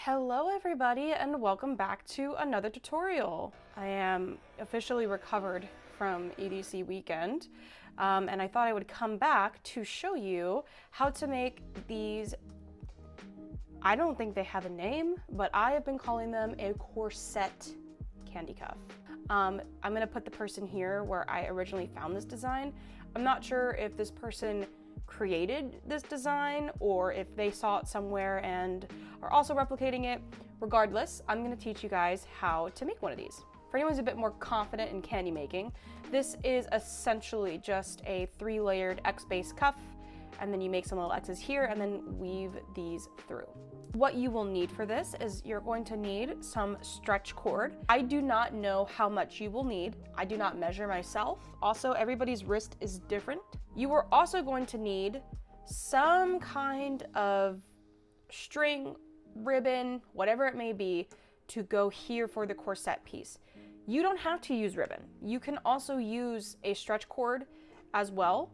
Hello everybody and welcome back to another tutorial. I am officially recovered from EDC weekend and I thought I would come back to show you how to make these. I don't think they have a name, but I have been calling them a corset candy cuff. I'm gonna put the person here where I originally found this design. I'm not sure if this person created this design or if they saw it somewhere and are also replicating it. Regardless, I'm going to teach you guys how to make one of these. For anyone who's a bit more confident in candy making, this is essentially just a 3-layered X-base cuff, and then you make some little X's here and then weave these through. What you will need for this is you're going to need some stretch cord. I do not know how much you will need. I do not measure myself. Also, everybody's wrist is different. You are also going to need some kind of string, ribbon, whatever it may be, to go here for the corset piece. You don't have to use ribbon. You can also use a stretch cord as well.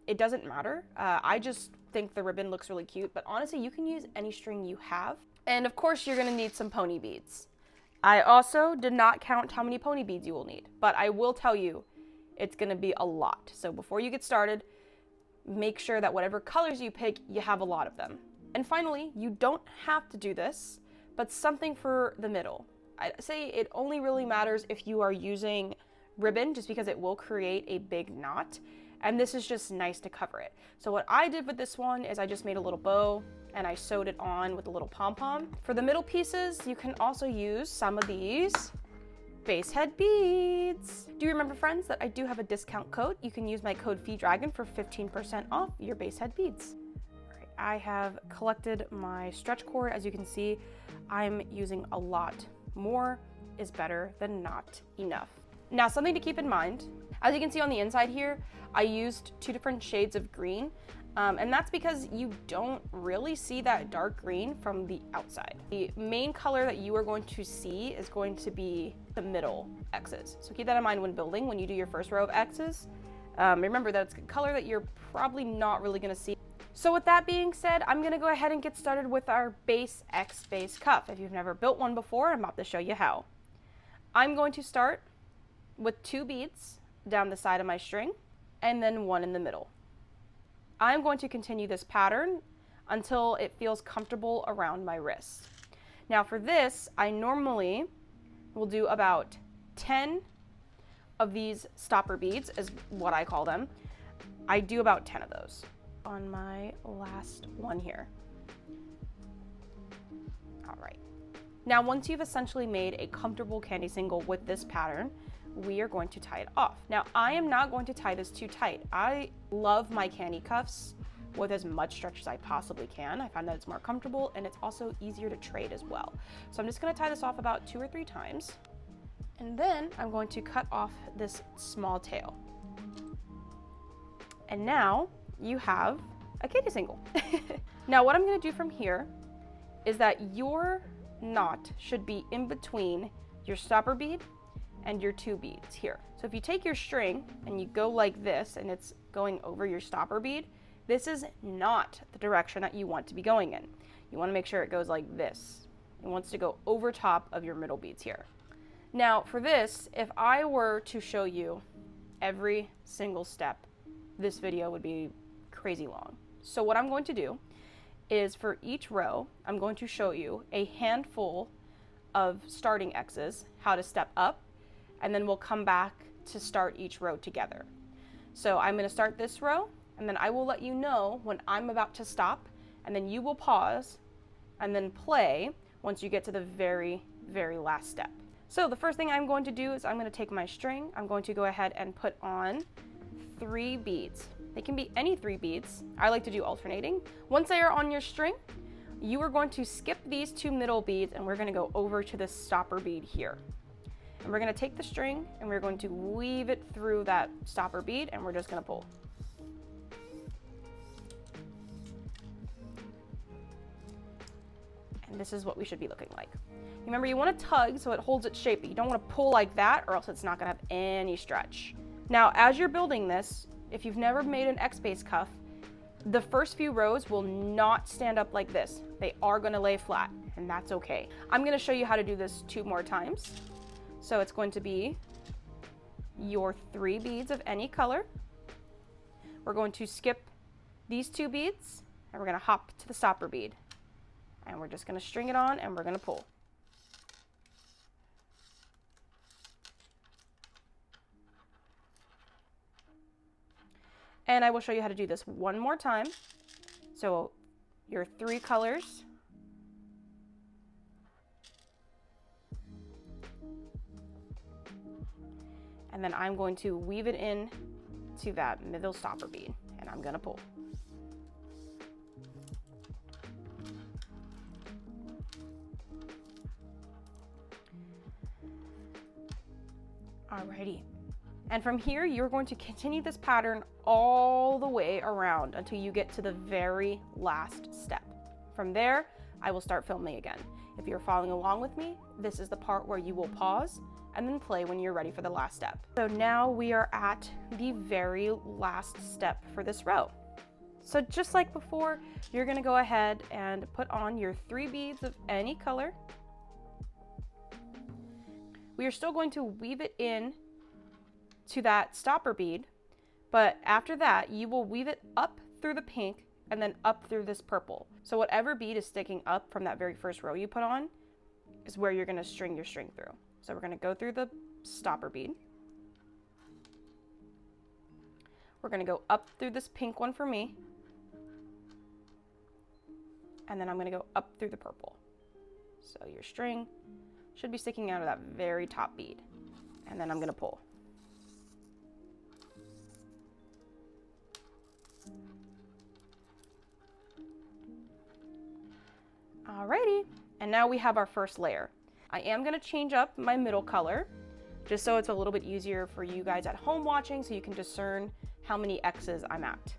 It doesn't matter. I just think the ribbon looks really cute, but honestly, you can use any string you have. And of course, you're gonna need some pony beads. I also did not count how many pony beads you will need, but I will tell you, it's gonna be a lot. So before you get started, make sure that whatever colors you pick, you have a lot of them. And finally, you don't have to do this, but something for the middle. I say it only really matters if you are using ribbon, just because it will create a big knot. And this is just nice to cover it. So what I did with this one is I just made a little bow and I sewed it on with a little pom-pom. For the middle pieces, you can also use some of these base head beads. Do you remember, friends, that I do have a discount code? You can use my code FEEDRAGON for 15% off your base head beads. All right, I have collected my stretch cord. As you can see, I'm using a lot. More is better than not enough. Now, something to keep in mind, as you can see on the inside here, I used 2 different shades of green, and that's because you don't really see that dark green from the outside. The main color that you are going to see is going to be the middle X's. So keep that in mind when building, when you do your first row of X's. Remember that it's a color that you're probably not really gonna see. So with that being said, I'm gonna go ahead and get started with our base X-base cuff. If you've never built one before, I'm about to show you how. I'm going to start with 2 beads down the side of my string and then 1 in the middle. I'm going to continue this pattern until it feels comfortable around my wrist. Now for this, I normally will do about 10 of these stopper beads, is what I call them. I do about 10 of those on my last one here. All right. Now, once you've essentially made a comfortable candy single with this pattern, we are going to tie it off. Now, I am not going to tie this too tight. I love my candy cuffs with as much stretch as I possibly can. I find that it's more comfortable and it's also easier to trade as well. So I'm just gonna tie this off about 2 or 3 times. And then I'm going to cut off this small tail. And now you have a candy single. Now, what I'm gonna do from here is that your knot should be in between your stopper bead and your 2 beads here. So if you take your string and you go like this and it's going over your stopper bead, this is not the direction that you want to be going in. You want to make sure it goes like this. It wants to go over top of your middle beads here. Now for this, if I were to show you every single step, this video would be crazy long. So what I'm going to do is for each row, I'm going to show you a handful of starting X's, how to step up, and then we'll come back to start each row together. So I'm gonna start this row, and then I will let you know when I'm about to stop, and then you will pause, and then play once you get to the very, very last step. So the first thing I'm going to do is I'm gonna take my string, I'm going to go ahead and put on 3 beads. They can be any 3 beads. I like to do alternating. Once they are on your string, you are going to skip these 2 middle beads, and we're gonna go over to this stopper bead here. And we're gonna take the string and we're going to weave it through that stopper bead, and we're just gonna pull. And this is what we should be looking like. Remember, you wanna tug so it holds its shape, but you don't wanna pull like that or else it's not gonna have any stretch. Now, as you're building this, if you've never made an X-base cuff, The first few rows will not stand up like this. They are gonna lay flat, and that's okay. I'm gonna show you how to do this 2 more times. So it's going to be your 3 beads of any color. We're going to skip these 2 beads, and we're gonna hop to the stopper bead. And we're just gonna string it on, and we're gonna pull. And I will show you how to do this 1 more time. So your 3 colors. And then I'm going to weave it in to that middle stopper bead, and I'm gonna pull. Alrighty. And from here, you're going to continue this pattern all the way around until you get to the very last step. From there, I will start filming again. If you're following along with me, this is the part where you will pause and then play when you're ready for the last step. So now we are at the very last step for this row. So just like before, you're gonna go ahead and put on your 3 beads of any color. We are still going to weave it in to that stopper bead, but after that, you will weave it up through the pink and then up through this purple. So whatever bead is sticking up from that very first row you put on is where you're gonna string your string through. So we're gonna go through the stopper bead. We're gonna go up through this pink one for me. And then I'm gonna go up through the purple. So your string should be sticking out of that very top bead. And then I'm gonna pull. Alrighty, and now we have our first layer. I am gonna change up my middle color, just so it's a little bit easier for you guys at home watching, so you can discern how many X's I'm at.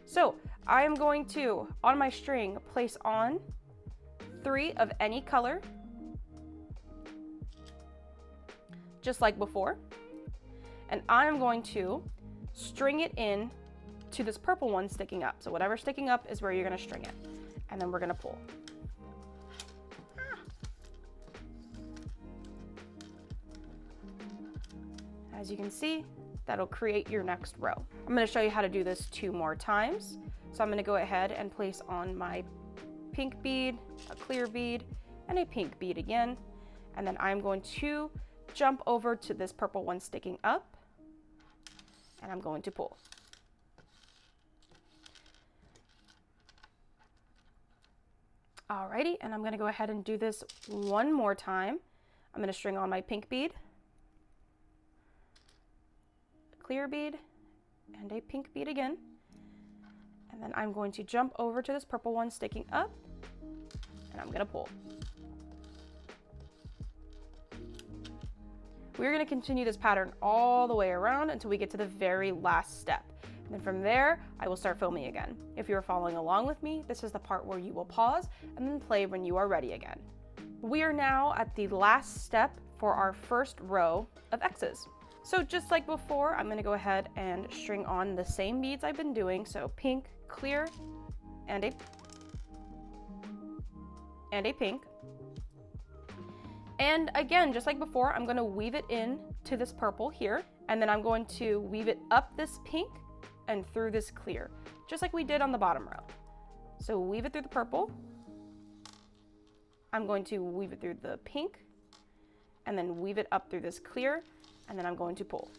So I am going to, on my string, place on 3 of any color, just like before. And I am going to string it in to this purple one sticking up. So whatever's sticking up is where you're gonna string it. And then we're gonna pull. As you can see, that'll create your next row. I'm gonna show you how to do this 2 more times. So I'm gonna go ahead and place on my pink bead, a clear bead, and a pink bead again. And then I'm going to jump over to this purple one sticking up, and I'm going to pull. Alrighty, and I'm gonna go ahead and do this 1 more time. I'm gonna string on my pink bead, a clear bead, and a pink bead again. And then I'm going to jump over to this purple one sticking up, and I'm gonna pull. We're gonna continue this pattern all the way around until we get to the very last step. And then from there, I will start filming again. If you're following along with me, this is the part where you will pause and then play when you are ready again. We are now at the last step for our first row of X's. So just like before, I'm gonna go ahead and string on the same beads I've been doing. So pink, clear, and a pink. And again, just like before, I'm gonna weave it in to this purple here, and then I'm going to weave it up this pink and through this clear, just like we did on the bottom row. So weave it through the purple. I'm going to weave it through the pink, and then weave it up through this clear, and then I'm going to pull.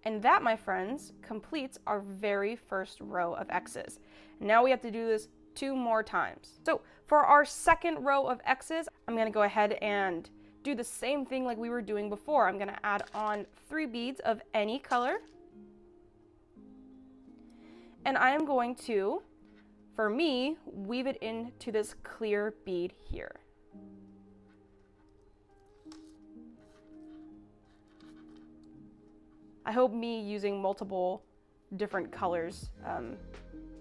And that, my friends, completes our very first row of X's. Now we have to do this 2 more times. So for our second row of X's, I'm gonna go ahead and do the same thing like we were doing before. I'm gonna add on 3 beads of any color. And I am going to, for me, weave it into this clear bead here. I hope me using multiple different colors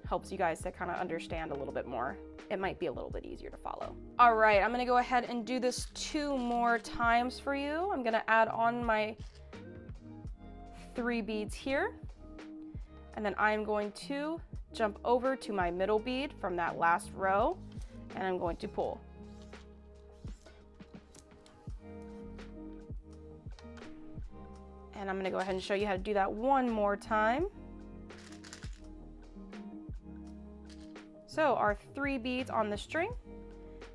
helps you guys to kind of understand a little bit more. It might be a little bit easier to follow. All right, I'm gonna go ahead and do this 2 more times for you. I'm gonna add on my 3 beads here, and then I'm going to jump over to my middle bead from that last row, and I'm going to pull. And I'm going to go ahead and show you how to do that one more time. So our 3 beads on the string,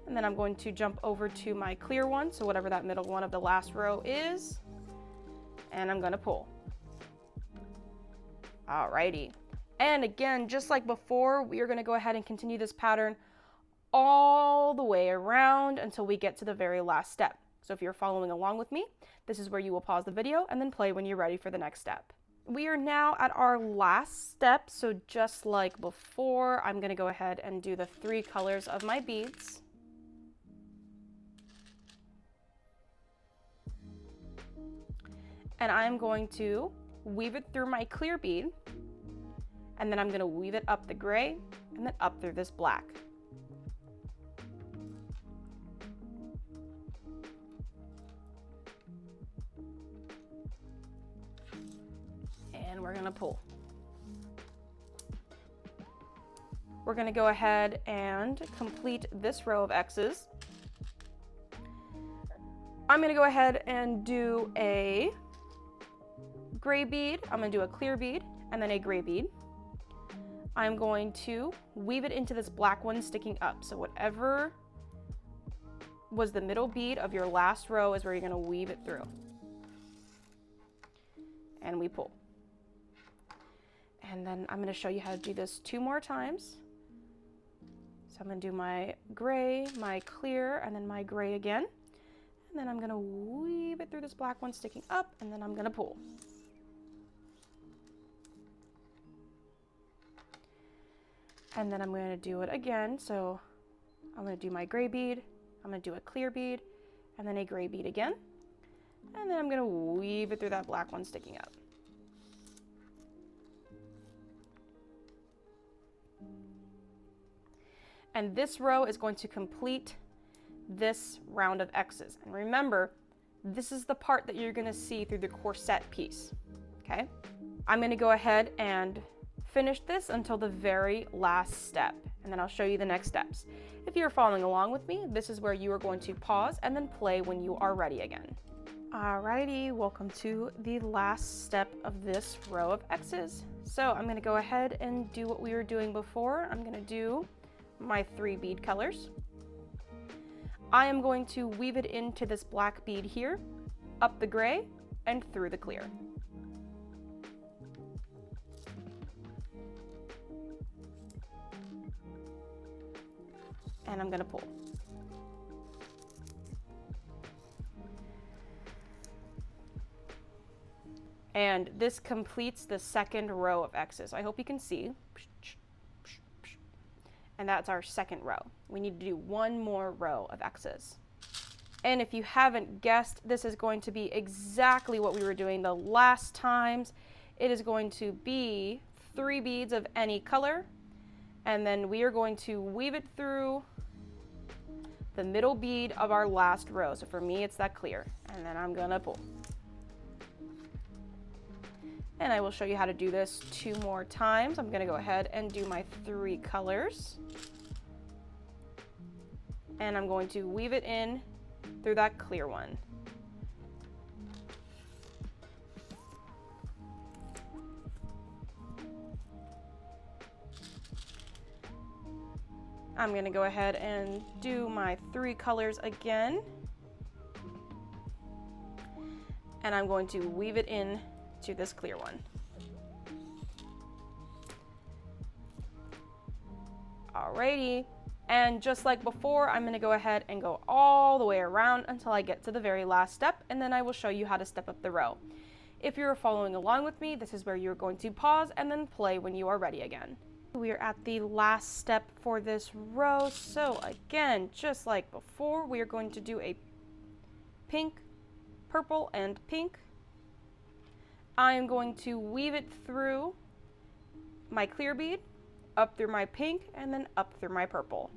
and then I'm going to jump over to my clear one, so whatever that middle one of the last row is, and I'm going to pull. Alrighty. And again, just like before, we are going to go ahead and continue this pattern all the way around until we get to the very last step. So if you're following along with me, this is where you will pause the video and then play when you're ready for the next step. We are now at our last step, so just like before, I'm going to go ahead and do the 3 colors of my beads. And I'm going to weave it through my clear bead, and then I'm going to weave it up the gray and then up through this black. And we're going to pull. We're going to go ahead and complete this row of X's. I'm going to go ahead and do a gray bead, I'm going to do a clear bead, and then a gray bead. I'm going to weave it into this black one sticking up. So whatever was the middle bead of your last row is where you're going to weave it through. And we pull. And then I'm going to show you how to do this 2 more times. So I'm going to do my gray, my clear, and then my gray again. And then I'm going to weave it through this black one sticking up, and then I'm going to pull. And then I'm going to do it again. So I'm going to do my gray bead, I'm going to do a clear bead, and then a gray bead again. And then I'm going to weave it through that black one sticking up. And this row is going to complete this round of X's. And remember, this is the part that you're going to see through the corset piece. Okay? I'm going to go ahead and finish this until the very last step, and then I'll show you the next steps. If you're following along with me, this is where you are going to pause and then play when you are ready again. Alrighty, welcome to the last step of this row of X's. So I'm going to go ahead and do what we were doing before. I'm going to do my 3 bead colors. I am going to weave it into this black bead here, up the gray, and through the clear. And I'm going to pull. And this completes the second row of X's. I hope you can see. And that's our second row. We need to do 1 more row of X's. And if you haven't guessed, this is going to be exactly what we were doing the last times. It is going to be 3 beads of any color, and then we are going to weave it through the middle bead of our last row. So for me, it's that clear, and then I'm gonna pull. And I will show you how to do this 2 more times. I'm gonna go ahead and do my 3 colors. And I'm going to weave it in through that clear one. I'm going to go ahead and do my 3 colors again. And I'm going to weave it in to this clear one. Alrighty. And just like before, I'm going to go ahead and go all the way around until I get to the very last step, and then I will show you how to step up the row. If you're following along with me, this is where you're going to pause and then play when you are ready again. We are at the last step for this row. So again, just like before, we are going to do a pink, purple, and pink. I am going to weave it through my clear bead, up through my pink, and then up through my purple.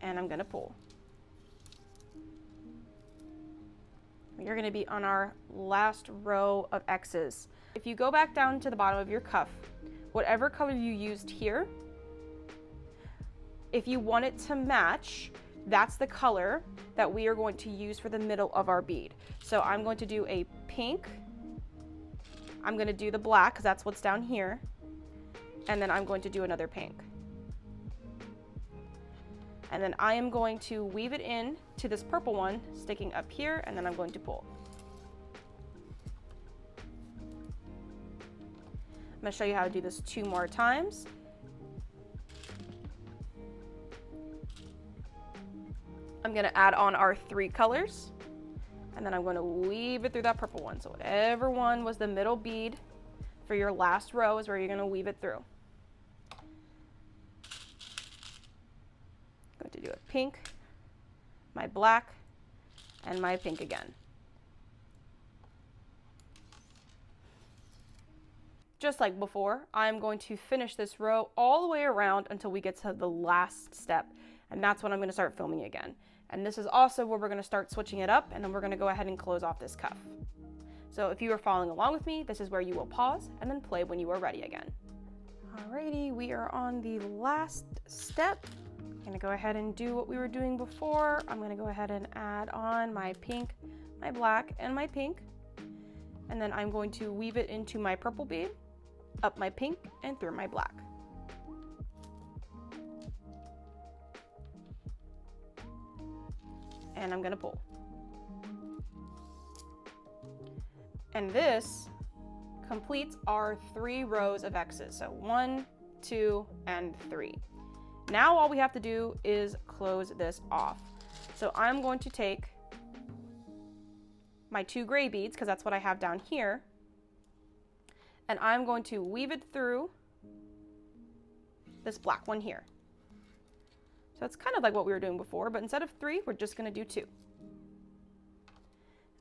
and I'm gonna pull. You're gonna be on our last row of X's. If you go back down to the bottom of your cuff, whatever color you used here, if you want it to match, that's the color that we are going to use for the middle of our bead. So I'm going to do a pink, I'm going to do the black because that's what's down here, and then I'm going to do another pink. And then I am going to weave it in to this purple one sticking up here, and then I'm going to pull. I'm going to show you how to do this 2 more times. I'm going to add on our 3 colors, and then I'm going to weave it through that purple one. So whatever one was the middle bead for your last row is where you're going to weave it through. I'm going to do a pink, my black, and my pink again. Just like before, I'm going to finish this row all the way around until we get to the last step, and that's when I'm going to start filming again. And this is also where we're going to start switching it up, and then we're going to go ahead and close off this cuff. So if you are following along with me, this is where you will pause and then play when you are ready again. Alrighty, we are on the last step. I'm going to go ahead and do what we were doing before. I'm going to go ahead and add on my pink, my black, and my pink. And then I'm going to weave it into my purple bead, up my pink, and through my black. And I'm gonna pull. And this completes our 3 rows of X's. So 1, 2, and 3. Now all we have to do is close this off. So I'm going to take my 2 gray beads, because that's what I have down here, and I'm going to weave it through this black one here. So it's kind of like what we were doing before, but instead of 3, we're just going to do 2.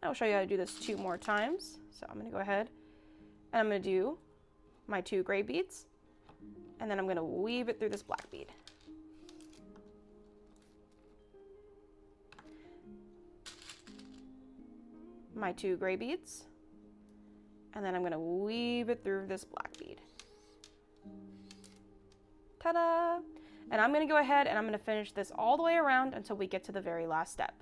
I'll show you how to do this 2 more times. So I'm going to go ahead and I'm going to do my 2 gray beads, and then I'm going to weave it through this black bead. My 2 gray beads, and then I'm going to weave it through this black bead. Ta-da! And I'm going to go ahead and I'm going to finish this all the way around until we get to the very last step.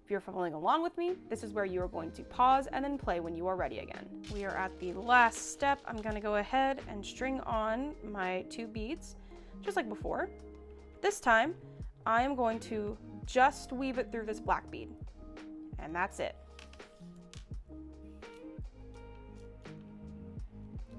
If you're following along with me, this is where you are going to pause and then play when you are ready again. We are at the last step. I'm going to go ahead and string on my 2 beads, just like before. This time, I am going to just weave it through this black bead, and that's it.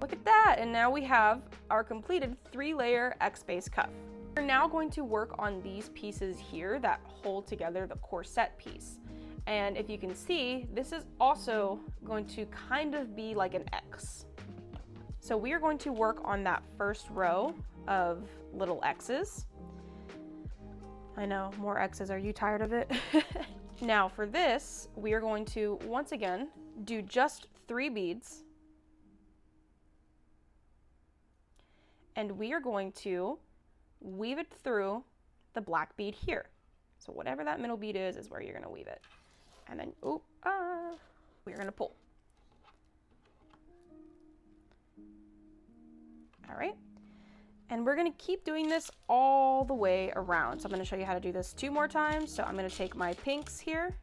Look at that, and now we have our completed 3-layer X-base cuff. We're now going to work on these pieces here that hold together the corset piece. And if you can see, this is also going to kind of be like an X. So we are going to work on that first row of little X's. I know, more X's, are you tired of it? Now for this, we are going to, once again, do just 3 beads. And we are going to weave it through the black bead here. So whatever that middle bead is where you're going to weave it. And then, we're going to pull. All right. And we're going to keep doing this all the way around. So I'm going to show you how to do this 2 more times. So I'm going to take my pinks here,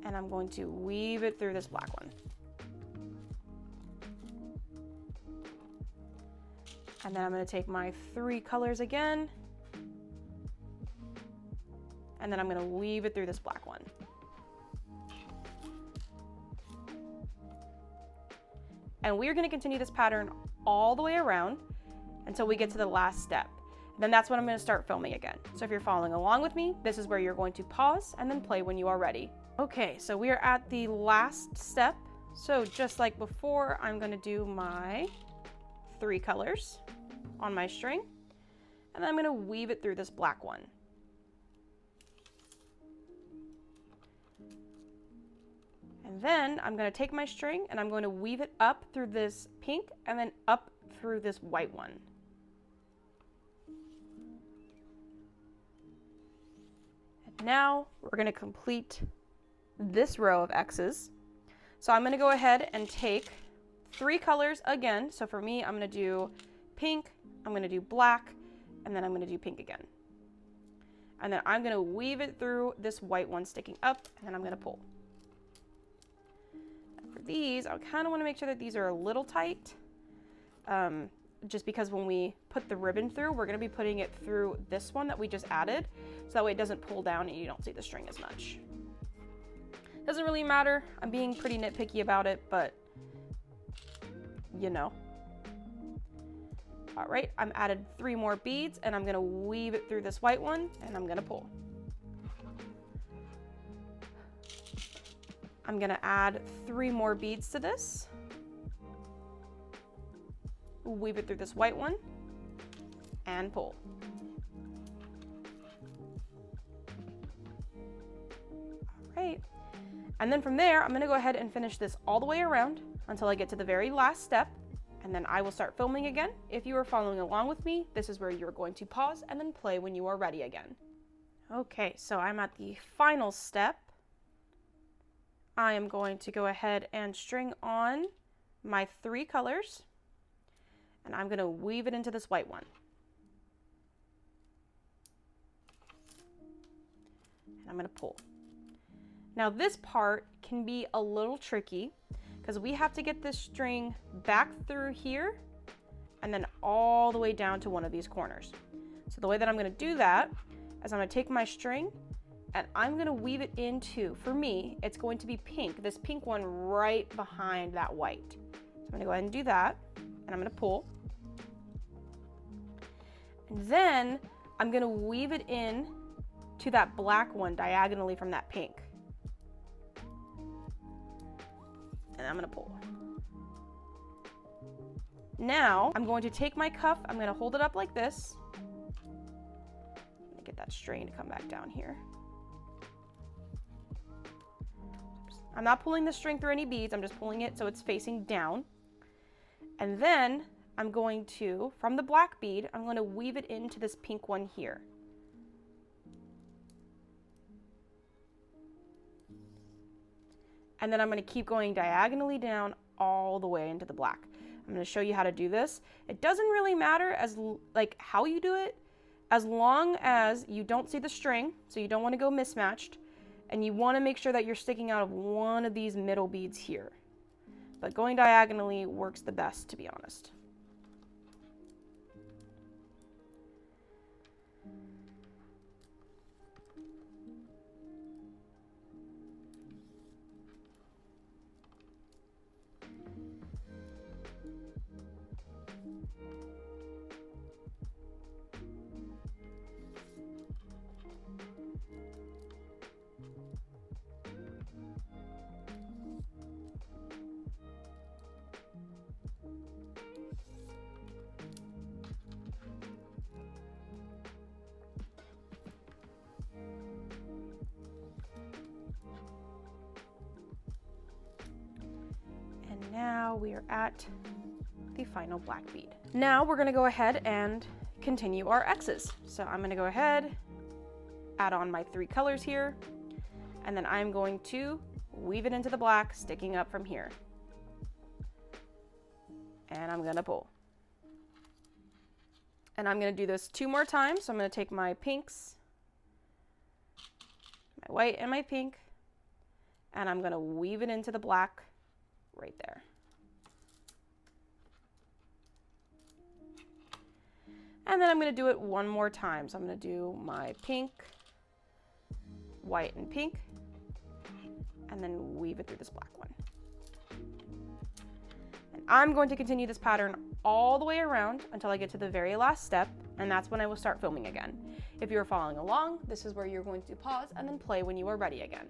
and I'm going to weave it through this black one. And then I'm going to take my 3 colors again, and then I'm going to weave it through this black one. And we're going to continue this pattern all the way around until we get to the last step. Then that's when I'm going to start filming again. So if you're following along with me, this is where you're going to pause and then play when you are ready. Okay, so we are at the last step. So just like before, I'm going to do my 3 colors on my string, and then I'm going to weave it through this black one. And then I'm going to take my string and I'm going to weave it up through this pink and then up through this white one. Now we're going to complete this row of X's. So I'm going to go ahead and take 3 colors again. So for me, I'm going to do pink, I'm going to do black, and then I'm going to do pink again. And then I'm going to weave it through this white one sticking up, and then I'm going to pull. And for these, I kind of want to make sure that these are a little tight, just because when we put the ribbon through, we're going to be putting it through this one that we just added, so that way it doesn't pull down and you don't see the string as much. Doesn't really matter. I'm being pretty nitpicky about it, but you know. All right, I'm added 3 more beads and I'm gonna weave it through this white one and I'm gonna pull. I'm gonna add 3 more beads to this. Weave it through this white one and pull. All right. And then from there, I'm gonna go ahead and finish this all the way around until I get to the very last step, and then I will start filming again. If you are following along with me, this is where you're going to pause and then play when you are ready again. Okay, so I'm at the final step. I am going to go ahead and string on my 3 colors, and I'm gonna weave it into this white one. And I'm gonna pull. Now this part can be a little tricky because we have to get this string back through here and then all the way down to one of these corners. So the way that I'm going to do that is I'm going to take my string and I'm going to weave it into, for me, it's going to be pink, this pink one right behind that white. So I'm going to go ahead and do that, and I'm going to pull. And then I'm going to weave it in to that black one diagonally from that pink. And I'm gonna pull. Now, I'm going to take my cuff, I'm gonna hold it up like this. Get that string to come back down here. I'm not pulling the string through any beads, I'm just pulling it so it's facing down. And then I'm going to, from the black bead, I'm going to weave it into this pink one here. And then I'm going to keep going diagonally down all the way into the black. I'm going to show you how to do this. It doesn't really matter how you do it, as long as you don't see the string, so you don't want to go mismatched, and you want to make sure that you're sticking out of one of these middle beads here. But going diagonally works the best, to be honest. Now we are at the final black bead. Now we're going to go ahead and continue our X's. So I'm going to go ahead, add on my 3 colors here, and then I'm going to weave it into the black, sticking up from here. And I'm going to pull. And I'm going to do this 2 more times. So I'm going to take my pinks, my white and my pink, and I'm going to weave it into the black right there. And then I'm going to do it 1 more time. So I'm going to do my pink, white, and pink, and then weave it through this black one. And I'm going to continue this pattern all the way around until I get to the very last step, and that's when I will start filming again. If you're following along, this is where you're going to pause and then play when you are ready again.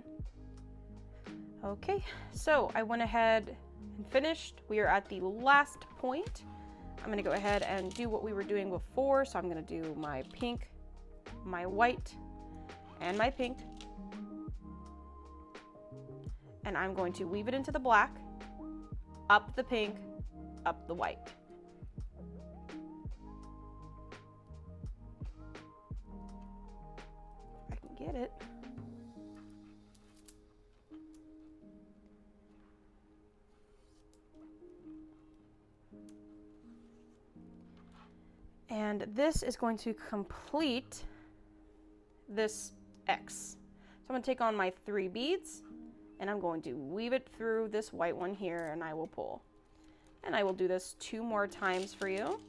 Okay, so I went ahead and finished. We are at the last point. I'm going to go ahead and do what we were doing before. So I'm going to do my pink, my white, and my pink. And I'm going to weave it into the black, up the pink, up the white. If I can get it. And this is going to complete this X. So I'm going to take on my 3 beads and I'm going to weave it through this white one here, and I will pull. And I will do this 2 more times for you.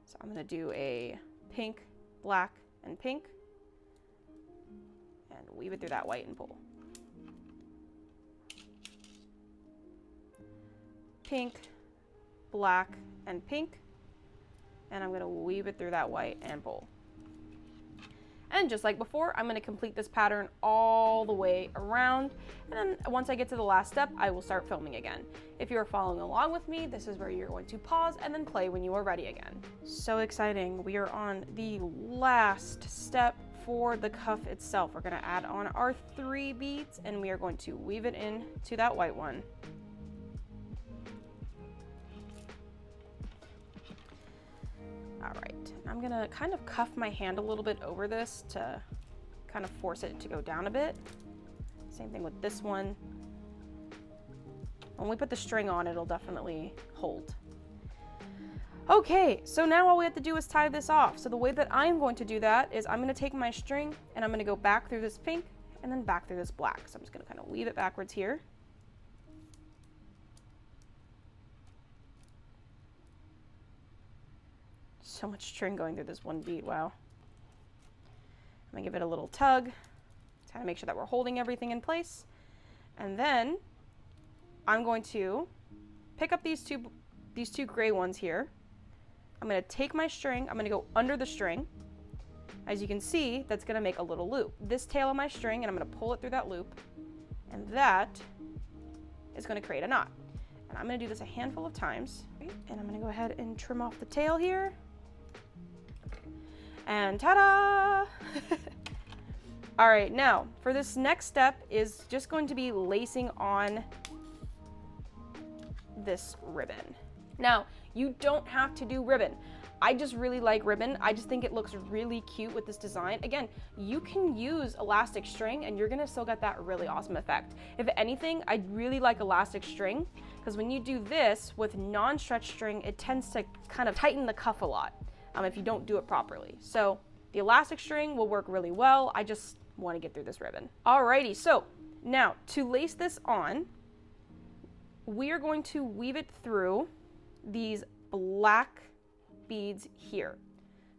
So I'm going to do a pink, black, and pink, and weave it through that white and pull. Pink, black, and pink, and I'm going to weave it through that white and pull. And just like before, I'm going to complete this pattern all the way around, and then once I get to the last step, I will start filming again. If you're following along with me, this is where you're going to pause and then play when you are ready again. So exciting. We are on the last step for the cuff itself. We're going to add on our 3 beads, and we are going to weave it in to that white one. All right, I'm gonna kind of cuff my hand a little bit over this to kind of force it to go down a bit. Same thing with this one. When we put the string on, it'll definitely hold. Okay, so now all we have to do is tie this off. So the way that I'm going to do that is I'm gonna take my string and I'm gonna go back through this pink and then back through this black. So I'm just gonna kind of weave it backwards here. So much string going through this one bead, wow. I'm gonna give it a little tug to kind of make sure that we're holding everything in place. And then I'm going to pick up these two gray ones here. I'm gonna take my string, I'm gonna go under the string. As you can see, that's gonna make a little loop. This tail of my string, and I'm gonna pull it through that loop, and that is gonna create a knot. And I'm gonna do this a handful of times. And I'm gonna go ahead and trim off the tail here. And ta-da! All right, now for this next step is just going to be lacing on this ribbon. Now, you don't have to do ribbon. I just really like ribbon. I just think it looks really cute with this design. Again, you can use elastic string and you're gonna still get that really awesome effect. If anything, I really like elastic string because when you do this with non-stretch string, it tends to kind of tighten the cuff a lot if you don't do it properly. So the elastic string will work really well. I just want to get through this ribbon. Alrighty, so now to lace this on, we are going to weave it through these black beads here.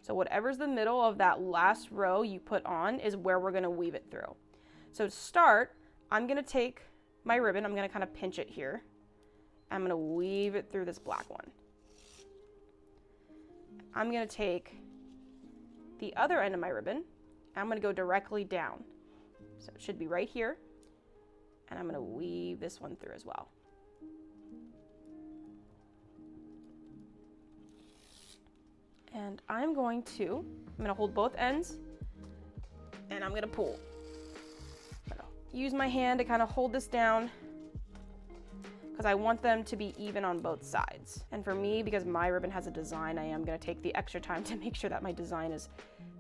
So whatever's the middle of that last row you put on is where we're going to weave it through. So to start, I'm going to take my ribbon, I'm going to kind of pinch it here. I'm going to weave it through this black one. I'm going to take the other end of my ribbon, I'm going to go directly down. So it should be right here. And I'm going to weave this one through as well. And I'm going to hold both ends and I'm going to pull. I'm going to use my hand to kind of hold this down because I want them to be even on both sides. And for me, because my ribbon has a design, I am going to take the extra time to make sure that my design is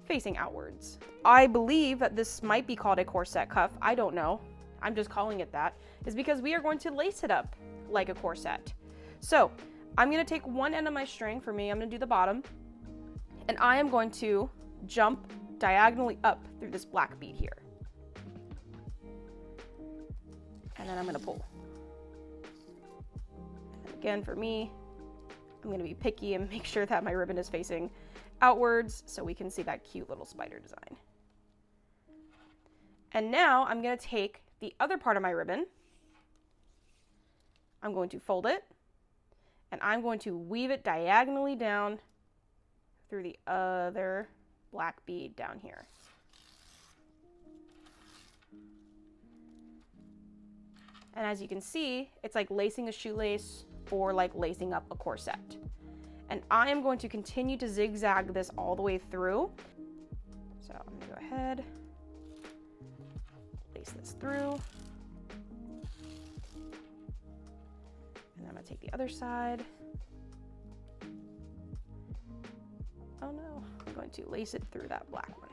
facing outwards. I believe that this might be called a corset cuff. I don't know. I'm just calling it that. Is because we are going to lace it up like a corset. So I'm going to take one end of my string. For me, I'm going to do the bottom. And I am going to jump diagonally up through this black bead here. And then I'm going to pull. And again, for me, I'm going to be picky and make sure that my ribbon is facing outwards so we can see that cute little spider design. And now I'm going to take the other part of my ribbon. I'm going to fold it and I'm going to weave it diagonally down through the other black bead down here. And as you can see, it's like lacing a shoelace or like lacing up a corset. And I am going to continue to zigzag this all the way through. So I'm gonna go ahead, lace this through. And I'm gonna take the other side. Oh no, I'm going to lace it through that black one.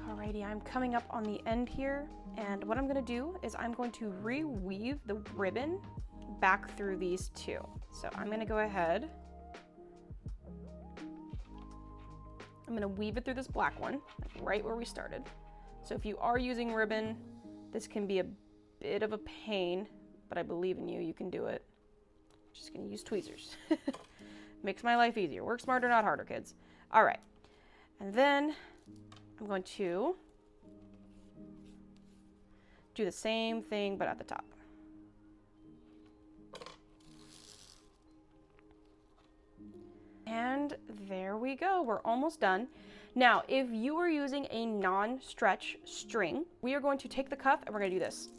Alrighty, I'm coming up on the end here, and what I'm going to do is I'm going to reweave the ribbon back through these two. So I'm gonna go ahead. I'm gonna weave it through this black one, like right where we started. So if you are using ribbon, this can be a bit of a pain, but I believe in you, you can do it. Just gonna use tweezers. Makes my life easier. Work smarter, not harder, kids. All right, and then I'm going to do the same thing, but at the top. And there we go, we're almost done. Now, if you are using a non-stretch string, we are going to take the cuff and we're gonna do this.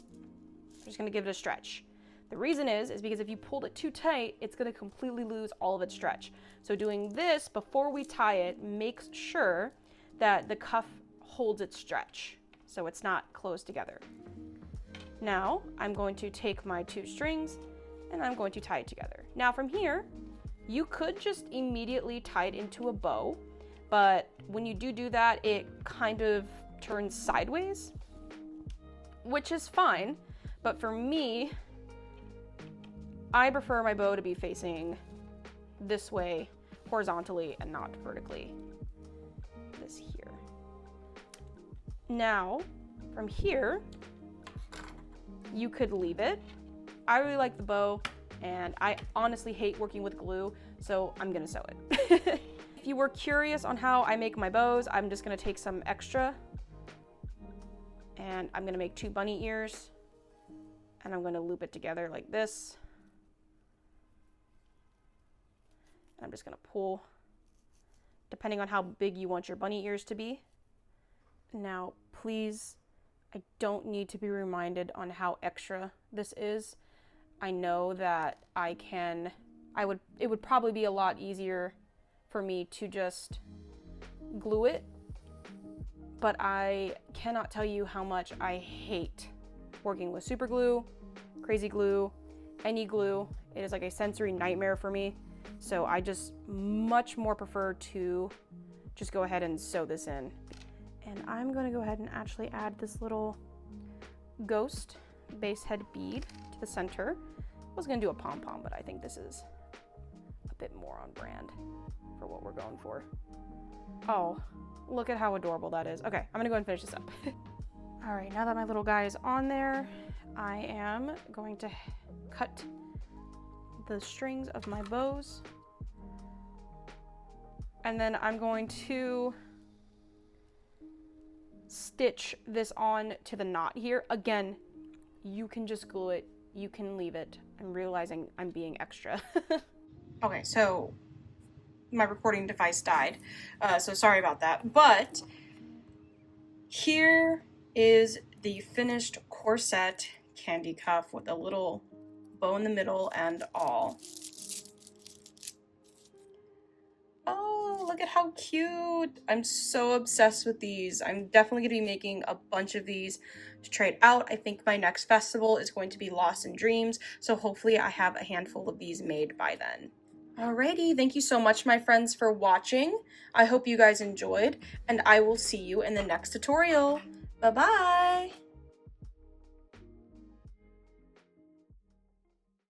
We're just gonna give it a stretch. The reason is because if you pulled it too tight, it's gonna completely lose all of its stretch. So doing this before we tie it makes sure that the cuff holds its stretch, so it's not closed together. Now, I'm going to take my 2 strings and I'm going to tie it together. Now from here, you could just immediately tie it into a bow, but when you do that, it kind of turns sideways, which is fine. But for me, I prefer my bow to be facing this way horizontally and not vertically. This here. Now, from here, you could leave it. I really like the bow, and I honestly hate working with glue, so I'm gonna sew it. If you were curious on how I make my bows, I'm just gonna take some extra, and I'm gonna make 2 bunny ears, and I'm gonna loop it together like this. And I'm just gonna pull, depending on how big you want your bunny ears to be. Now, please, I don't need to be reminded on how extra this is. I know that it would probably be a lot easier for me to just glue it, but I cannot tell you how much I hate working with super glue, crazy glue, any glue. It is like a sensory nightmare for me. So I just much more prefer to just go ahead and sew this in. And I'm gonna go ahead and actually add this little ghost base head bead to the center. I was gonna do a pom-pom, but I think this is a bit more on brand for what we're going for. Oh, look at how adorable that is. Okay, I'm gonna go ahead and finish this up. All right, now that my little guy is on there, I am going to cut the strings of my bows. And then I'm going to stitch this on to the knot here. Again, you can just glue it, you can leave it. I'm realizing I'm being extra. Okay, so my recording device died, so sorry about that. But here is the finished corset candy cuff with a little bow in the middle and all. Oh, look at how cute. I'm so obsessed with these. I'm definitely gonna be making a bunch of these to trade out. I think my next festival is going to be Lost in Dreams, so hopefully I have a handful of these made by then. Alrighty, thank you so much, my friends, for watching. I hope you guys enjoyed, and I will see you in the next tutorial. Bye-bye!